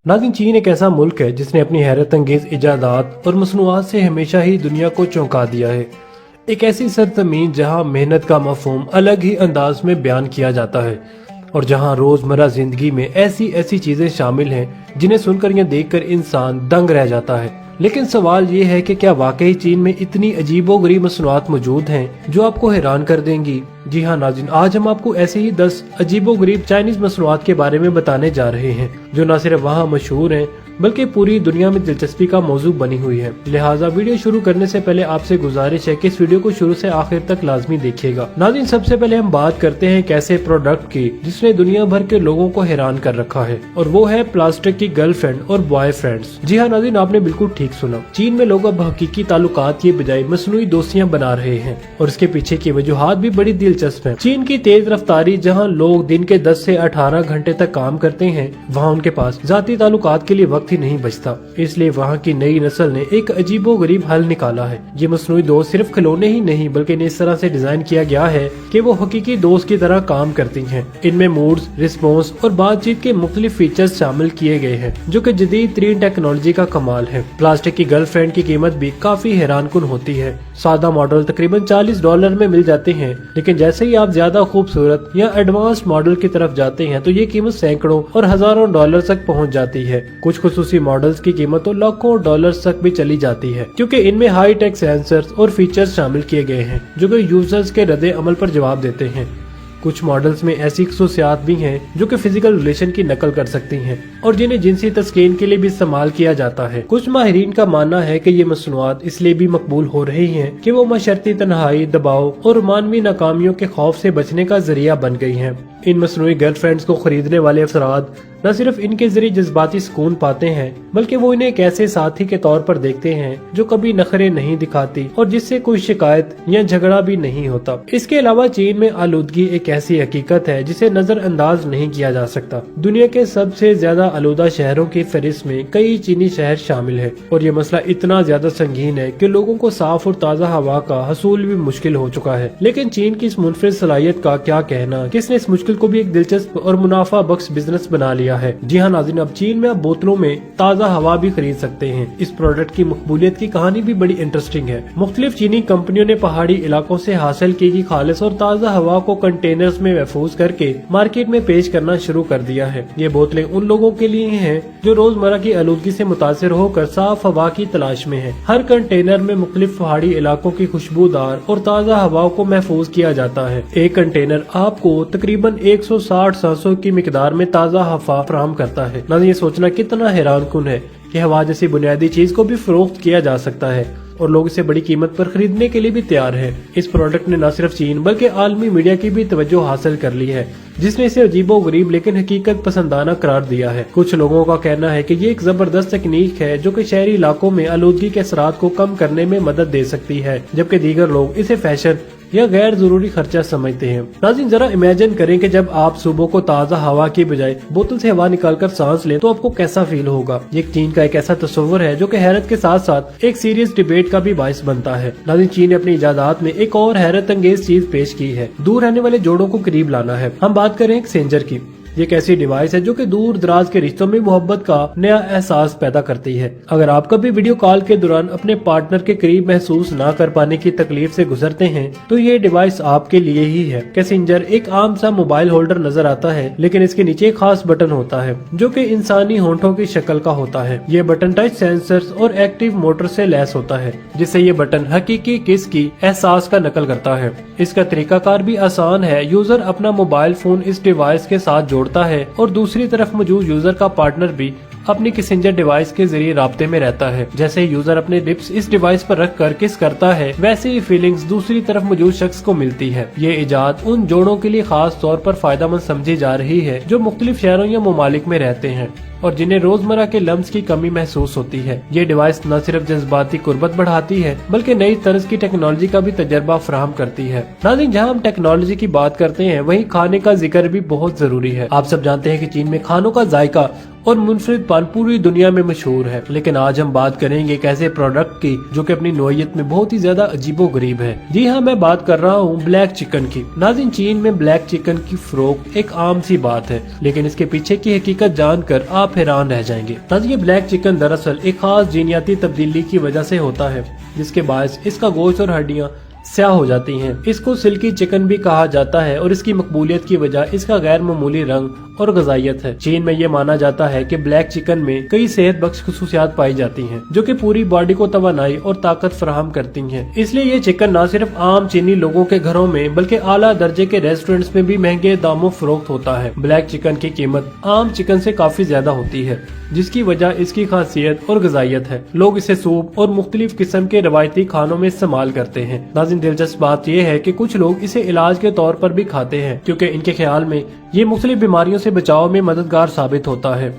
नाज़रीन, चीन एक ऐसा मुल्क है जिसने अपनी हैरत अंगेज इजादात और मसनूआत से हमेशा ही दुनिया को चौंका दिया है। एक ऐसी सरजमीन जहां मेहनत का मफहूम अलग ही अंदाज में बयान किया जाता है और जहां रोजमर्रा जिंदगी में ऐसी ऐसी चीजें शामिल हैं जिन्हें सुनकर या देखकर इंसान दंग रह जाता है। लेकिन सवाल ये है कि क्या वाकई चीन में इतनी अजीबोगरीब मसनूआत मौजूद हैं जो आपको हैरान कर देंगी। जी हाँ नाज़रीन, आज हम आपको ऐसे ही 10 अजीबोगरीब चाइनीज मसनूआत के बारे में बताने जा रहे हैं जो न सिर्फ वहाँ मशहूर हैं बल्कि पूरी दुनिया में दिलचस्पी का मौजू बनी हुई है। लिहाजा वीडियो शुरू करने से पहले आपसे गुजारिश है कि इस वीडियो को शुरू से आखिर तक लाजमी देखिएगा। नाज़रीन, सबसे पहले हम बात करते हैं एक ऐसे प्रोडक्ट की जिसने दुनिया भर के लोगों को हैरान कर रखा है और वो है प्लास्टिक की गर्लफ्रेंड और बॉयफ्रेंड्स। जी हाँ नाज़रीन, आपने बिल्कुल ठीक सुना। चीन में लोग अब हकीकी ताल्लुकात की बजाय मसनूई दोस्तियां बना रहे हैं और इसके पीछे की वजूहात भी बड़ी दिलचस्प है। चीन की तेज रफ्तारी, जहाँ लोग दिन के 10 से 18 घंटे तक काम करते हैं, वहाँ उनके पास जाती ताल्लुकात के लिए वक्त ही नहीं बचता। इसलिए वहाँ की नई नस्ल ने एक अजीबो गरीब हल निकाला है। ये मसनूई दोस्त सिर्फ खिलौने ही नहीं बल्कि इस तरह से डिजाइन किया गया है कि वो हकीकी दोस्त की तरह काम करती हैं। इनमें मूड्स, रिस्पॉन्स और बातचीत के मुख्तलिफ फीचर्स शामिल किए गए हैं जो कि जदीद तरीन टेक्नोलॉजी का कमाल है। प्लास्टिक की गर्लफ्रेंड की कीमत भी काफी हैरानकुन होती है। सादा मॉडल तकरीबन $40 में मिल जाते हैं, लेकिन जैसे ही आप ज्यादा खूबसूरत या एडवांस मॉडल की तरफ जाते हैं तो ये कीमत सैकड़ों और हजारों डॉलर तक पहुंच जाती है। कुछ खुसूसी मॉडल्स की कीमत तो लाखों डॉलर्स तक भी चली जाती है क्योंकि इनमें हाई टेक सेंसर्स और फीचर्स शामिल किए गए हैं जो कि यूजर्स के रद्दे अमल पर जवाब देते हैं। कुछ मॉडल्स में ऐसी खसूसियात भी हैं जो कि फिजिकल रिलेशन की नकल कर सकती हैं और जिन्हें जिनसी तस्कीन के लिए भी इस्तेमाल किया जाता है। कुछ माहिरीन का मानना है कि ये मसनूआत इसलिए भी मकबूल हो रही हैं कि वो मशर्ती तन्हाई, दबाव और मानवी नाकामियों के खौफ से बचने का जरिया बन गई हैं। इन मसनूई गर्लफ्रेंड्स को खरीदने वाले अफराद न सिर्फ इनके जरिए जज्बाती सुकून पाते हैं बल्कि वो इन्हें एक ऐसे साथी के तौर पर देखते हैं जो कभी नखरे नहीं दिखाती और जिससे कोई शिकायत या झगड़ा भी नहीं होता। इसके अलावा चीन में आलूदगी एक ऐसी हकीकत है जिसे नजरअंदाज नहीं किया जा सकता। दुनिया के सबसे ज्यादा आलूदा शहरों की फहरिस्त में कई चीनी शहर शामिल है और ये मसला इतना ज्यादा संगीन है कि लोगों को साफ और ताज़ा हवा का हसूल भी मुश्किल हो चुका है। लेकिन चीन की इस मुनफरिद सलाहियत का क्या कहना, किसने इस मुश्किल को भी एक दिलचस्प और मुनाफा बख्श बिजनेस बना लिया है। जी हाँ नाज़रीन, अब चीन में आप बोतलों में ताज़ा हवा भी खरीद सकते हैं। इस प्रोडक्ट की मकबूलियत की कहानी भी बड़ी इंटरेस्टिंग है। मुख्तलिफ चीनी कंपनियों ने पहाड़ी इलाकों से हासिल की गई खालिस और ताज़ा हवा को कंटेनर्स में महफूज करके मार्केट में पेश करना शुरू कर दिया है। ये बोतलें उन लोगों के लिए हैं जो रोजमर्रा की आलूदगी से मुतासिर होकर साफ हवा की तलाश में है। हर कंटेनर में मुख्तलिफ पहाड़ी इलाकों की खुशबूदार और ताज़ा हवाओं को महफूज किया जाता है। एक कंटेनर आपको तकरीबन 160 सांसों की मिकदार में ताज़ा हवा फराहम करता है। ना ये सोचना कितना हैरानकुन है कि हवा जैसी बुनियादी चीज को भी फरोख्त किया जा सकता है और लोग इसे बड़ी कीमत पर खरीदने के लिए भी तैयार हैं। इस प्रोडक्ट ने न सिर्फ चीन बल्कि आलमी मीडिया की भी तवज्जो हासिल कर ली है जिसने इसे अजीबो गरीब लेकिन हकीकत पसंदाना करार दिया है। कुछ लोगों का कहना है कि ये एक जबरदस्त तकनीक है जो कि शहरी इलाकों में आलूदगी के असरात को कम करने में मदद दे सकती है, जबकि दीगर लोग इसे फैशन या गैर जरूरी खर्चा समझते हैं। नाज़रीन, जरा इमेजिन करें कि जब आप सुबह को ताज़ा हवा की बजाय बोतल से हवा निकालकर सांस लें तो आपको कैसा फील होगा। ये चीन का एक ऐसा तस्वर है जो कि हैरत के साथ साथ एक सीरियस डिबेट का भी बाइस बनता है। नाज़रीन, चीन ने अपनी इजादात में एक और हैरत अंगेज चीज पेश की है। दूर रहने वाले जोड़ों को करीब लाना है। हम बात करें एक सेंजर की। ये एक ऐसी डिवाइस है जो कि दूर दराज के रिश्तों में मोहब्बत का नया एहसास पैदा करती है। अगर आप कभी वीडियो कॉल के दौरान अपने पार्टनर के करीब महसूस ना कर पाने की तकलीफ से गुजरते हैं तो ये डिवाइस आपके लिए ही है। कैसेंजर एक आम सा मोबाइल होल्डर नजर आता है, लेकिन इसके नीचे एक खास बटन होता है जो कि इंसानी होंठों की शक्ल का होता है। ये बटन टच सेंसर्स और एक्टिव मोटर से लैस होता है जिससे ये बटन हकीकी किस की एहसास का नकल करता है। इसका तरीकाकार भी आसान है। यूजर अपना मोबाइल फोन इस डिवाइस के साथ जोड़ता है और दूसरी तरफ मौजूद यूजर का पार्टनर भी अपनी किसेंजर डिवाइस के जरिए राब्ते में रहता है। जैसे ही यूजर अपने लिप्स इस डिवाइस पर रख कर किस करता है वैसे ही फीलिंग्स दूसरी तरफ मौजूद शख्स को मिलती है। ये इजाद उन जोड़ों के लिए खास तौर पर फायदेमंद समझी जा रही है जो मुख्तलिफ शहरों या ममालिक में रहते हैं और जिन्हें रोजमर्रा के लम्स की कमी महसूस होती है। ये डिवाइस न सिर्फ जज्बाती कुर्बत बढ़ाती है बल्कि नई तर्ज की टेक्नोलॉजी का भी तजर्बा फराहम करती है। नाज़रीन, जहाँ हम टेक्नोलॉजी की बात करते हैं वहीं खाने का जिक्र भी बहुत जरूरी है। आप सब जानते हैं कि चीन में खानों का जायका और मुनफरिद पान पूरी दुनिया में मशहूर है। लेकिन आज हम बात करेंगे एक ऐसे प्रोडक्ट की जो कि अपनी नोयत में बहुत ही ज्यादा अजीबो गरीब है। जी हाँ, मैं बात कर रहा हूँ ब्लैक चिकन की। नाज़रीन, चीन में ब्लैक चिकन की फरोख्त एक आम सी बात है, लेकिन इसके पीछे की हकीकत जानकर आप हैरान रह जाएंगे। नाज़रीन, ये ब्लैक चिकन दरअसल एक खास जीनियाती तब्दीली की वजह से होता है, जिसके बायस इसका गोश्त और हड्डियाँ स्याह हो जाती हैं। इसको सिल्की चिकन भी कहा जाता है और इसकी मकबूलियत की वजह इसका गैर मामूली रंग और ग़िज़ाइयत है। चीन में ये माना जाता है कि ब्लैक चिकन में कई सेहत बख्श खुसूसियात पाई जाती हैं, जो कि पूरी बॉडी को तवानाई और ताकत फराहम करती हैं। इसलिए ये चिकन न सिर्फ आम चीनी लोगों के घरों में बल्कि आला दर्जे के रेस्टोरेंट्स में भी महंगे दामों फरोख्त होता है। ब्लैक चिकन की कीमत आम चिकन से काफी ज्यादा होती है, जिसकी वजह इसकी खासियत और ग़िज़ाइयत है। लोग इसे सूप और मुख्तलिफ किस्म के रवायती खानों में इस्तेमाल करते हैं। नाज़रीन, दिलचस्प बात यह है कि कुछ लोग इसे इलाज के तौर पर भी खाते हैं, क्योंकि इनके ख्याल में ये मुख्तलिफ बीमारियों से बचाव में मददगार साबित होता है।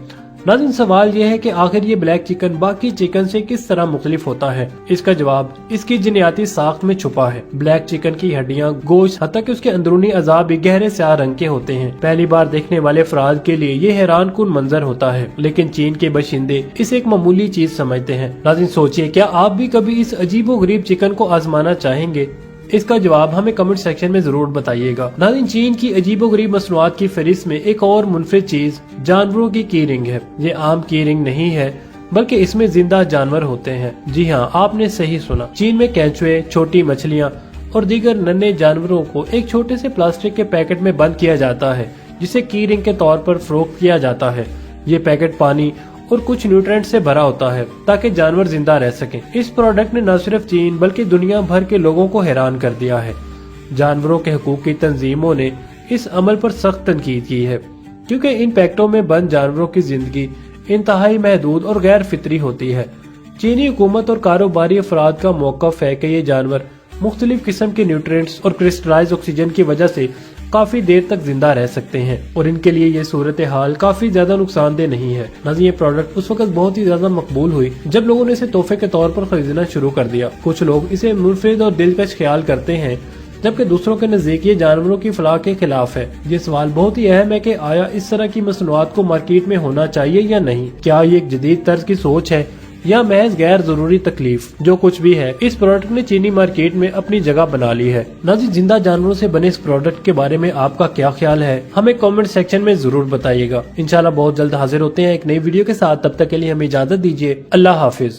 नाज़रीन, सवाल यह है कि आखिर ये ब्लैक चिकन बाकी चिकन से किस तरह मुख्तलिफ होता है। इसका जवाब इसकी जीनियाती साख्त में छुपा है। ब्लैक चिकन की हड्डियां, गोश्त, हत्ता कि उसके अंदरूनी अज़ा भी गहरे स्याह रंग के होते हैं। पहली बार देखने वाले अफराद के लिए ये हैरान कुन मंजर होता है, लेकिन चीन के बाशिंदे इसे एक मामूली चीज समझते हैं। नाज़रीन, सोचिए, क्या आप भी कभी इस अजीबो गरीब चिकन को आजमाना चाहेंगे? इसका जवाब हमें कमेंट सेक्शन में जरूर बताइएगा। नाज़रीन, चीन की अजीबोगरीब मसनूआत की फहरिस्त में एक और मुनफरिद चीज जानवरों की रिंग है। ये आम की रिंग नहीं है, बल्कि इसमें जिंदा जानवर होते हैं। जी हाँ, आपने सही सुना। चीन में केंचुए, छोटी मछलियाँ और दीगर नन्हे जानवरों को एक छोटे से प्लास्टिक के पैकेट में बंद किया जाता है, जिसे की रिंग के तौर पर फरोख्त किया जाता है। ये पैकेट पानी और कुछ न्यूट्रिएंट से भरा होता है ताकि जानवर जिंदा रह सकें। इस प्रोडक्ट ने न सिर्फ चीन बल्कि दुनिया भर के लोगों को हैरान कर दिया है। जानवरों के हकूक की तंजीमों ने इस अमल पर सख्त तनकीद की है, क्योंकि इन पैकेटों में बंद जानवरों की जिंदगी इंतहाई महदूद और गैर फितरी होती है। चीनी हुकूमत और कारोबारी अफराद का मौक़िफ़ है कि ये जानवर मुख्तलिफ किस्म के न्यूट्रिएंट्स और क्रिस्टलाइज ऑक्सीजन की वजह से काफी देर तक जिंदा रह सकते हैं, और इनके लिए ये सूरत हाल काफी ज्यादा नुकसानदेह नहीं है। नाज़रीन, ये प्रोडक्ट उस वक्त बहुत ही ज्यादा मकबूल हुई जब लोगों ने इसे तोहफे के तौर पर खरीदना शुरू कर दिया। कुछ लोग इसे मुनफरिद और दिलकश ख्याल करते हैं, जबकि दूसरों के नजदीक ये जानवरों की फलाह के खिलाफ है। ये सवाल बहुत ही अहम है कि आया इस तरह की मसनूआत को मार्केट में होना चाहिए या नहीं। क्या ये एक जदीद तर्ज की सोच है या महज गैर जरूरी तकलीफ? जो कुछ भी है, इस प्रोडक्ट ने चीनी मार्केट में अपनी जगह बना ली है। नाज़रीन, जिंदा जानवरों से बने इस प्रोडक्ट के बारे में आपका क्या ख्याल है, हमें कमेंट सेक्शन में जरूर बताइएगा। इंशाल्लाह बहुत जल्द हाजिर होते हैं एक नई वीडियो के साथ। तब तक के लिए हमें इजाजत दीजिए। अल्लाह हाफिज।